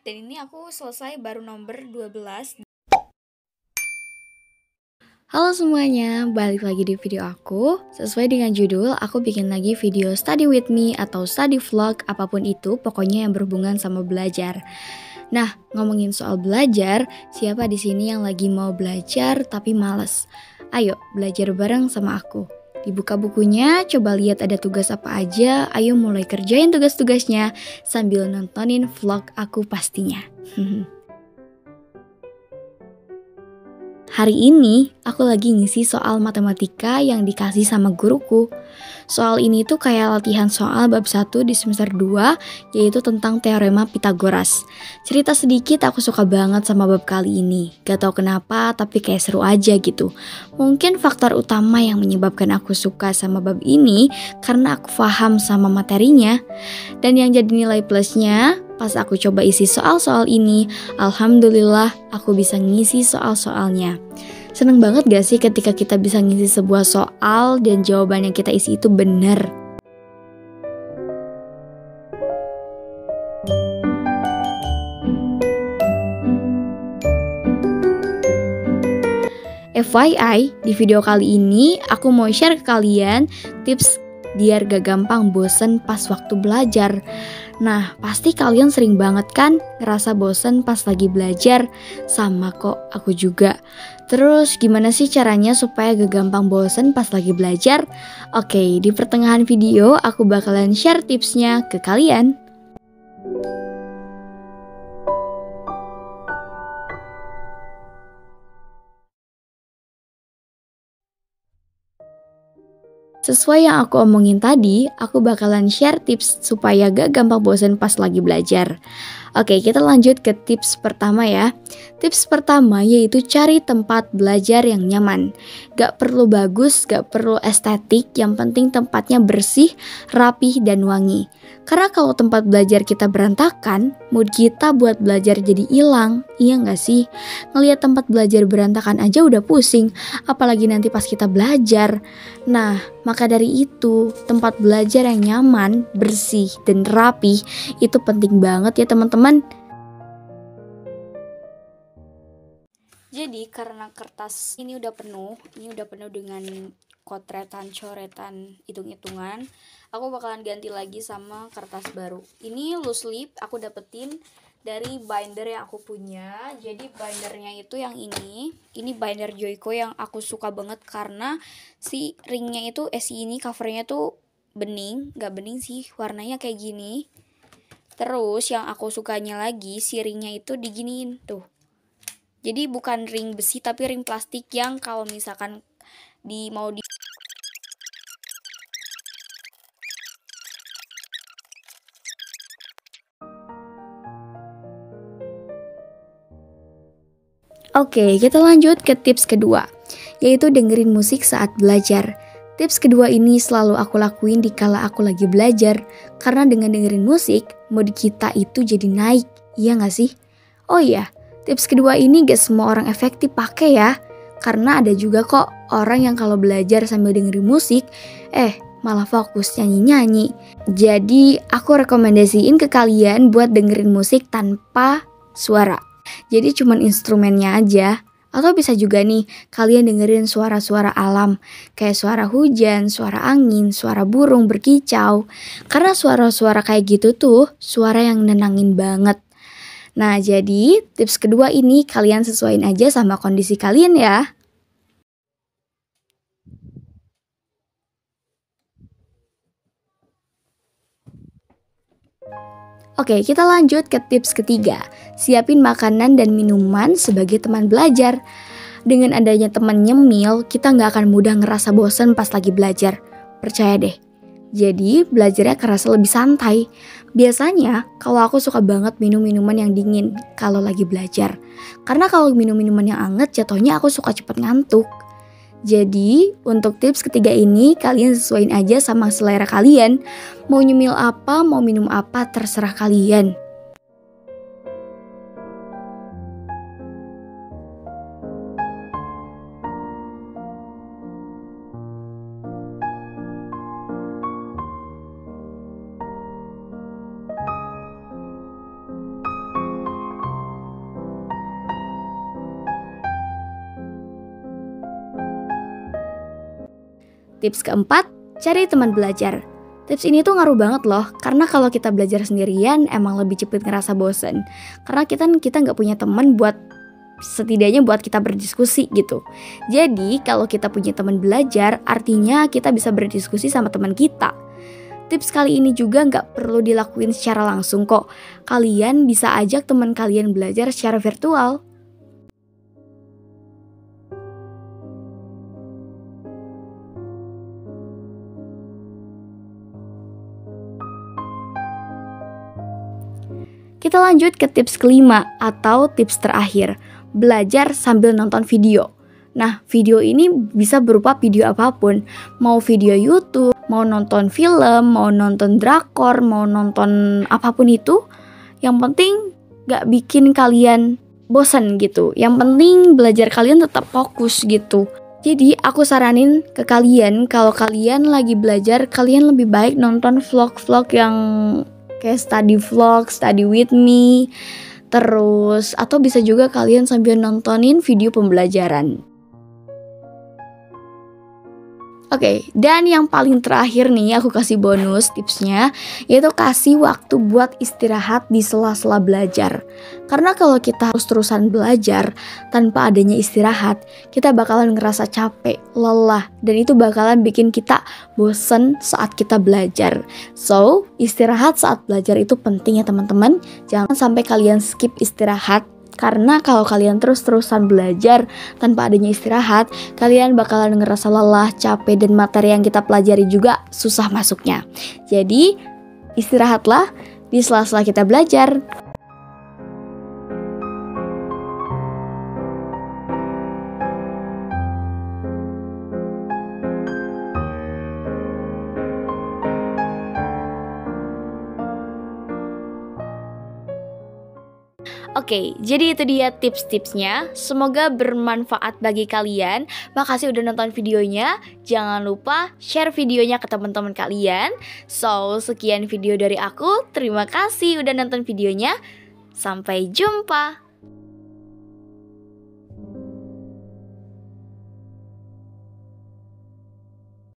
Dan ini aku selesai baru nomor 12. Halo semuanya, balik lagi di video aku. Sesuai dengan judul, aku bikin lagi video study with me atau study vlog, apapun itu, pokoknya yang berhubungan sama belajar. Nah, ngomongin soal belajar, siapa di sini yang lagi mau belajar tapi males? Ayo, belajar bareng sama aku. Dibuka bukunya, coba lihat ada tugas apa aja, ayo mulai kerjain tugas-tugasnya sambil nontonin vlog aku pastinya. Hari ini aku lagi ngisi soal matematika yang dikasih sama guruku. Soal ini tuh kayak latihan soal bab 1 di semester 2, yaitu tentang teorema Pythagoras. Cerita sedikit, aku suka banget sama bab kali ini. Gak tau kenapa, tapi kayak seru aja gitu. Mungkin faktor utama yang menyebabkan aku suka sama bab ini karena aku paham sama materinya. Dan yang jadi nilai plusnya, pas aku coba isi soal-soal ini, alhamdulillah aku bisa ngisi soal-soalnya. Seneng banget gak sih ketika kita bisa ngisi sebuah soal dan jawaban yang kita isi itu benar? FYI, di video kali ini aku mau share ke kalian tips biar gak gampang bosen pas waktu belajar. Nah, pasti kalian sering banget kan ngerasa bosen pas lagi belajar? Sama kok, aku juga. Terus gimana sih caranya supaya gak gampang bosen pas lagi belajar? Oke, di pertengahan video aku bakalan share tipsnya ke kalian. Sesuai yang aku omongin tadi, aku bakalan share tips supaya gak gampang bosen pas lagi belajar. Oke, kita lanjut ke tips pertama ya. Tips pertama yaitu cari tempat belajar yang nyaman. Gak perlu bagus, gak perlu estetik, yang penting tempatnya bersih, rapih, dan wangi. Karena kalau tempat belajar kita berantakan, mood kita buat belajar jadi hilang. Iya gak sih? Ngelihat tempat belajar berantakan aja udah pusing, apalagi nanti pas kita belajar. Nah, maka dari itu, tempat belajar yang nyaman, bersih, dan rapih itu penting banget ya teman-teman. Jadi karena kertas ini udah penuh dengan coretan, hitung-hitungan, aku bakalan ganti lagi sama kertas baru. Ini loose leaf aku dapetin dari binder yang aku punya. Jadi bindernya itu yang ini binder Joico yang aku suka banget karena si ringnya itu si ini covernya tuh bening, gak bening sih, warnanya kayak gini. Terus yang aku sukanya lagi, si ringnya itu diginiin tuh. Jadi bukan ring besi tapi ring plastik yang kalau misalkan mau di Oke, kita lanjut ke tips kedua, yaitu dengerin musik saat belajar. Tips kedua ini selalu aku lakuin di kala aku lagi belajar, karena dengan dengerin musik, mood kita itu jadi naik, iya gak sih? Oh iya, tips kedua ini gak semua orang efektif pakai ya, karena ada juga kok orang yang kalau belajar sambil dengerin musik, malah fokus nyanyi-nyanyi. Jadi aku rekomendasiin ke kalian buat dengerin musik tanpa suara. Jadi cuman instrumennya aja. Atau bisa juga nih kalian dengerin suara-suara alam, kayak suara hujan, suara angin, suara burung berkicau. Karena suara-suara kayak gitu tuh suara yang nenangin banget. Nah, jadi tips kedua ini kalian sesuaiin aja sama kondisi kalian ya. Oke, kita lanjut ke tips ketiga. Siapin makanan dan minuman sebagai teman belajar. Dengan adanya teman nyemil, kita nggak akan mudah ngerasa bosan pas lagi belajar. Percaya deh. Jadi, belajarnya kerasa lebih santai. Biasanya, kalau aku suka banget minum minuman yang dingin kalau lagi belajar. Karena kalau minum minuman yang anget, jatuhnya aku suka cepet ngantuk. Jadi, untuk tips ketiga ini, kalian sesuaiin aja sama selera kalian. Mau nyemil apa, mau minum apa, terserah kalian. Tips keempat, cari teman belajar. Tips ini tuh ngaruh banget loh, karena kalau kita belajar sendirian emang lebih cepet ngerasa bosen. Karena kita nggak punya teman buat setidaknya buat kita berdiskusi gitu. Jadi kalau kita punya teman belajar, artinya kita bisa berdiskusi sama teman kita. Tips kali ini juga nggak perlu dilakuin secara langsung kok. Kalian bisa ajak teman kalian belajar secara virtual. Kita lanjut ke tips kelima atau tips terakhir, belajar sambil nonton video. Nah, video ini bisa berupa video apapun, mau video YouTube, mau nonton film, mau nonton drakor, mau nonton apapun itu. Yang penting gak bikin kalian bosan gitu. Yang penting belajar kalian tetap fokus gitu. Jadi aku saranin ke kalian, kalau kalian lagi belajar, kalian lebih baik nonton vlog-vlog yang kayak study vlog, study with me, terus atau bisa juga kalian sambil nontonin video pembelajaran. Oke, dan yang paling terakhir nih aku kasih bonus tipsnya, yaitu kasih waktu buat istirahat di sela-sela belajar. Karena kalau kita terus-terusan belajar tanpa adanya istirahat, kita bakalan ngerasa capek, lelah, dan itu bakalan bikin kita bosen saat kita belajar. So, istirahat saat belajar itu penting ya teman-teman. Jangan sampai kalian skip istirahat. Karena kalau kalian terus-terusan belajar tanpa adanya istirahat, kalian bakalan ngerasa lelah, capek, dan materi yang kita pelajari juga susah masuknya. Jadi, istirahatlah di sela-sela kita belajar. Oke, jadi itu dia tips-tipsnya. Semoga bermanfaat bagi kalian. Makasih udah nonton videonya. Jangan lupa share videonya ke teman-teman kalian. So, sekian video dari aku. Terima kasih udah nonton videonya. Sampai jumpa.